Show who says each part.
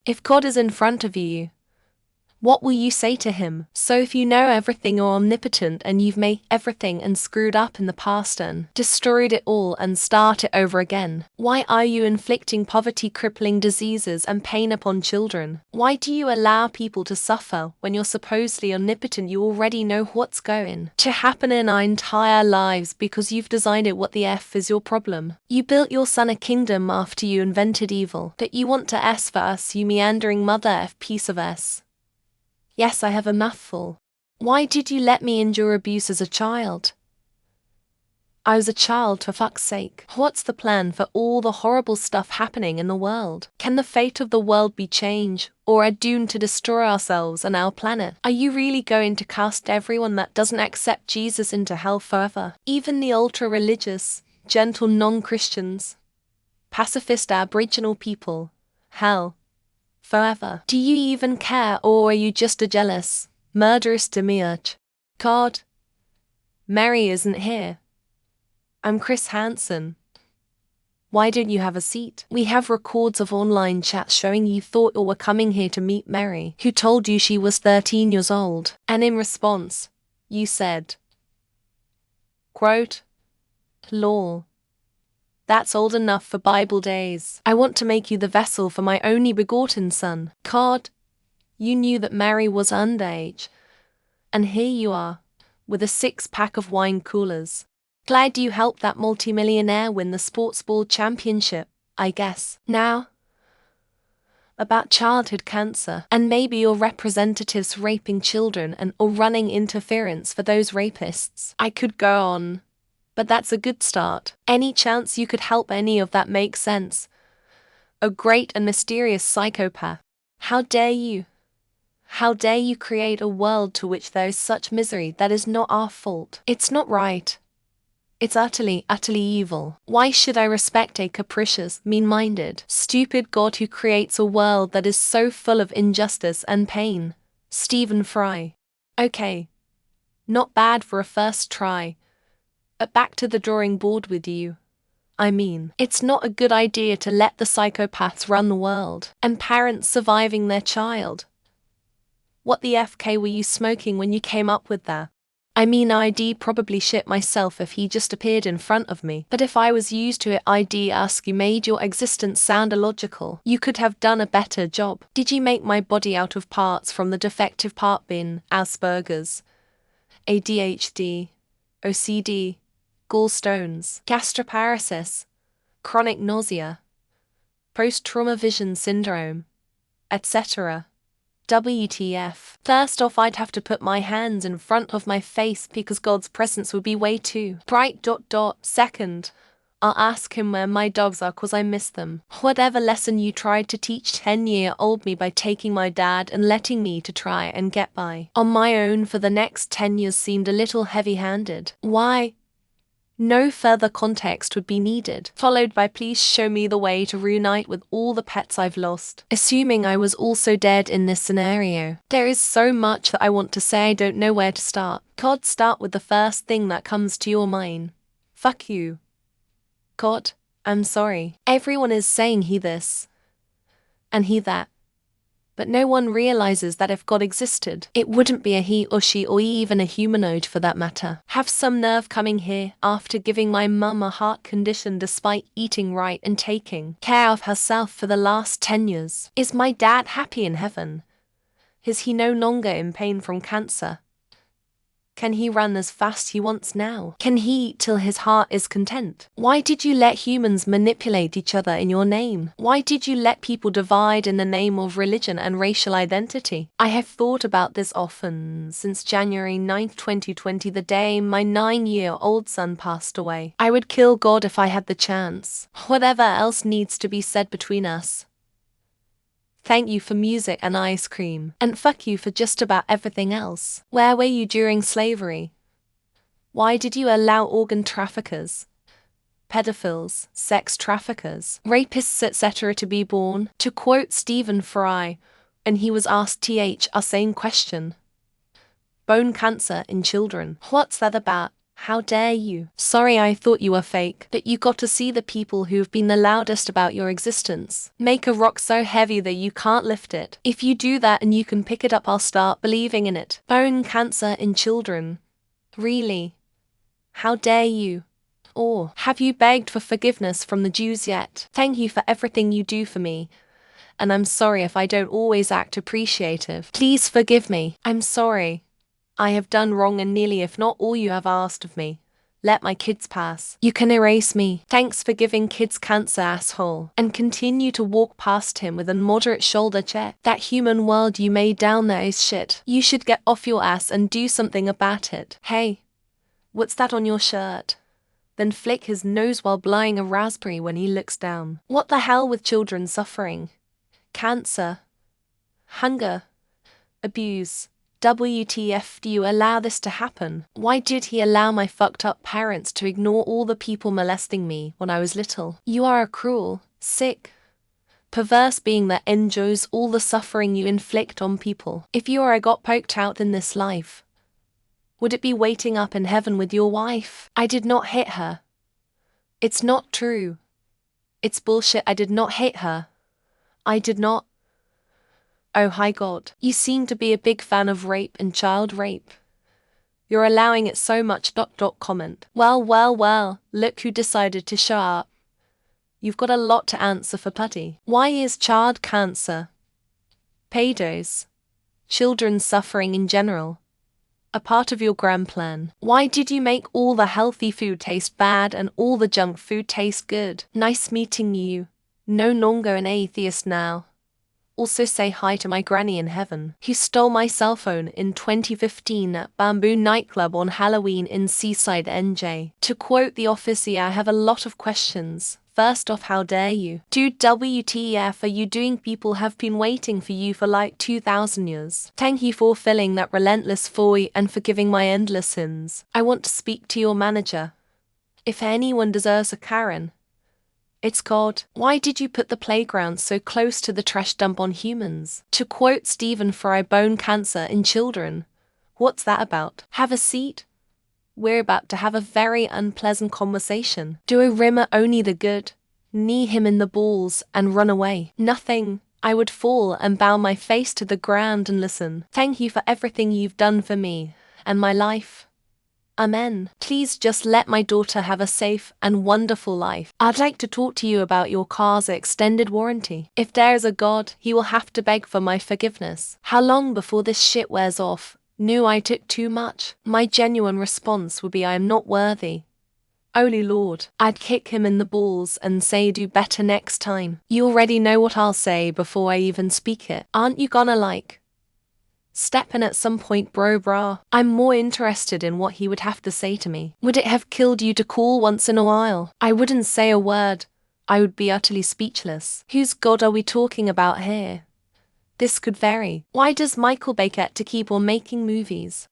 Speaker 1: If God is in front of you, what will you say to him? So if you know everything, you're omnipotent, and you've made everything and screwed up in the past and destroyed it all and start it over again, why are you inflicting poverty, crippling diseases and pain upon children? Why do you allow people to suffer when you're supposedly omnipotent? You already know what's going to happen in our entire lives because you've designed it. What the F is your problem? You built your son a kingdom after you invented evil, but you want to S for us, you meandering mother F piece of S. Yes, I have a mouthful. Why did you let me endure abuse as a child? I was a child, for fuck's sake. What's the plan for all the horrible stuff happening in the world? Can the fate of the world be changed, or are doomed to destroy ourselves and our planet? Are you really going to cast everyone that doesn't accept Jesus into hell forever? Even the ultra-religious, gentle non-Christians, pacifist Aboriginal people? Hell. Forever. Do you even care, or are you just a jealous, murderous demiurge? God, Mary isn't here. I'm Chris Hansen. Why don't you have a seat? We have records of online chats showing you thought you were coming here to meet Mary, who told you she was 13 years old, and in response, you said, quote, lol. That's old enough for Bible days. I want to make you the vessel for my only begotten son. God, you knew that Mary was underage. And here you are, with a 6-pack of wine coolers. Glad you helped that multimillionaire win the sports ball championship, I guess. Now, about childhood cancer, and maybe your representatives raping children and or running interference for those rapists. I could go on. But that's a good start. Any chance you could help any of that makes sense? A great and mysterious psychopath. How dare you? How dare you create a world to which there is such misery that is not our fault? It's not right. It's utterly, utterly evil. Why should I respect a capricious, mean-minded, stupid God who creates a world that is so full of injustice and pain? Stephen Fry. Okay. Not bad for a first try. But back to the drawing board with you. I mean, it's not a good idea to let the psychopaths run the world, and parents surviving their child. What the FK were you smoking when you came up with that? I mean, I'd probably shit myself if he just appeared in front of me, but if I was used to it, I'd ask you made your existence sound illogical. You could have done a better job. Did you make my body out of parts from the defective part bin, Asperger's, ADHD, OCD, gallstones, gastroparesis, chronic nausea, post-trauma vision syndrome, etc. WTF. First off, I'd have to put my hands in front of my face because God's presence would be way too bright. Second, I'll ask him where my dogs are cause I miss them. Whatever lesson you tried to teach 10-year-old me by taking my dad and letting me to try and get by on my own for the next 10 years seemed a little heavy-handed. Why? No further context would be needed, followed by please show me the way to reunite with all the pets I've lost, assuming I was also dead in this scenario. There is so much that I want to say, I don't know where to start. God, start with the first thing that comes to your mind. Fuck you. God, I'm sorry. Everyone is saying he this, and he that. But no one realizes that if God existed, it wouldn't be a he or she or even a humanoid for that matter. Have some nerve coming here after giving my mum a heart condition despite eating right and taking care of herself for the last 10 years. Is my dad happy in heaven? Is he no longer in pain from cancer? Can he run as fast he wants now? Can he eat till his heart is content? Why did you let humans manipulate each other in your name? Why did you let people divide in the name of religion and racial identity? I have thought about this often since January 9th, 2020, the day my 9-year-old son passed away. I would kill God if I had the chance. Whatever else needs to be said between us. Thank you for music and ice cream, and fuck you for just about everything else. Where were you during slavery? Why did you allow organ traffickers, pedophiles, sex traffickers, rapists, etc. to be born? To quote Stephen Fry, and he was asked a same question. Bone cancer in children. What's that about? How dare you? Sorry, I thought you were fake, but you got to see the people who've been the loudest about your existence. Make a rock so heavy that you can't lift it. If you do that and you can pick it up, I'll start believing in it. Bone cancer in children. Really? How dare you? Or, have you begged for forgiveness from the Jews yet? Thank you for everything you do for me. And I'm sorry if I don't always act appreciative. Please forgive me. I'm sorry. I have done wrong and nearly if not all you have asked of me. Let my kids pass. You can erase me. Thanks for giving kids cancer, asshole. And continue to walk past him with a moderate shoulder check. That human world you made down there is shit. You should get off your ass and do something about it. Hey, what's that on your shirt? Then flick his nose while blowing a raspberry when he looks down. What the hell with children suffering? Cancer. Hunger. Abuse. WTF do you allow this to happen? Why did he allow my fucked up parents to ignore all the people molesting me when I was little? You are a cruel, sick, perverse being that enjoys all the suffering you inflict on people. If you or I got poked out in this life, would it be waiting up in heaven with your wife? I did not hit her. It's not true. It's bullshit. I did not hit her. I did not. Oh hi God, you seem to be a big fan of rape and child rape. You're allowing it so much. Comment. Well, look who decided to show up. You've got a lot to answer for, putty. Why is child cancer, pedos, children suffering in general, a part of your grand plan? Why did you make all the healthy food taste bad and all the junk food taste good? Nice meeting you. No longer an atheist now. Also say hi to my granny in heaven, who stole my cell phone in 2015 at Bamboo nightclub on Halloween in Seaside, NJ. To quote The Office, I have a lot of questions. First off, how dare you? Dude, WTF are you doing? People have been waiting for you for like 2,000 years. Thank you for filling that relentless void and forgiving my endless sins. I want to speak to your manager. If anyone deserves a Karen, it's God. Why did you put the playground so close to the trash dump on humans? To quote Stephen Fry, bone cancer in children. What's that about? Have a seat. We're about to have a very unpleasant conversation. Do a rimmer only the good? Knee him in the balls and run away? Nothing. I would fall and bow my face to the ground and listen. Thank you for everything you've done for me and my life. Amen. Please just let my daughter have a safe and wonderful life. I'd like to talk to you about your car's extended warranty. If there is a God, he will have to beg for my forgiveness. How long before this shit wears off? Knew I took too much? My genuine response would be I am not worthy. Holy Lord, I'd kick him in the balls and say do better next time. You already know what I'll say before I even speak it. Aren't you gonna step in at some point, bro? I'm more interested in what he would have to say to me. Would it have killed you to call once in a while? I wouldn't say a word. I would be utterly speechless. Whose God are we talking about here? This could vary. Why does Michael Bay get to keep on making movies?